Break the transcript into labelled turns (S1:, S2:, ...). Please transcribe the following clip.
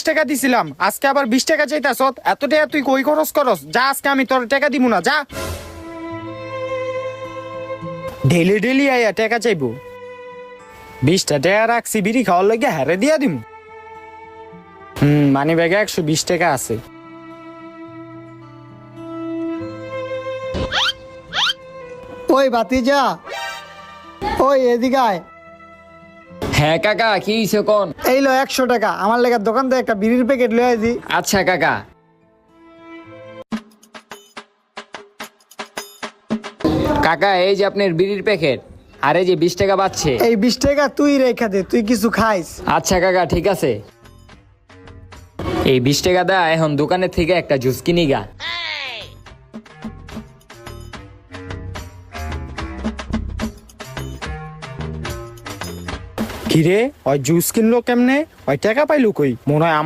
S1: টাকা দিছিলাম, আজকে আবার 20 টাকা চাইতাছ। এত টাকা তুই কই খরচ করস? যা, আজকে আমি তোর টাকা দিব না, যা। ডেলি ডেলি আইয়া টাকা চাইবো? 20টা টাকা রাখছি বিড়ি খাওয়ার লাগে, হারে দিয়া দিম। মানি ব্যাগে 120 টাকা আছে।
S2: ওই ভাতিজা, ওই এদিকে আয়।
S3: হ্যাঁ কাকা, কি হইছে কোন?
S2: এই লো 100 টাকা, আমার লেগার দোকান থেকে একটা বিড়ির প্যাকেট লয়ে আইছি।
S3: আচ্ছা কাকা। কাকা, এই যে আপনার বিড়ির প্যাকেট, আর এই যে 20 টাকা বাচ্ছে।
S2: এই 20 টাকা তুই রেখা দে, তুই কিছু খাইস।
S3: আচ্ছা কাকা, ঠিক আছে। এই 20 টাকা দা, এখন দোকানের থেকে একটা জুস কিনি গা।
S1: কিরে, ওই জুস কিনলো কেমনে? ওই টাকা পাইলো কই? মনে হয়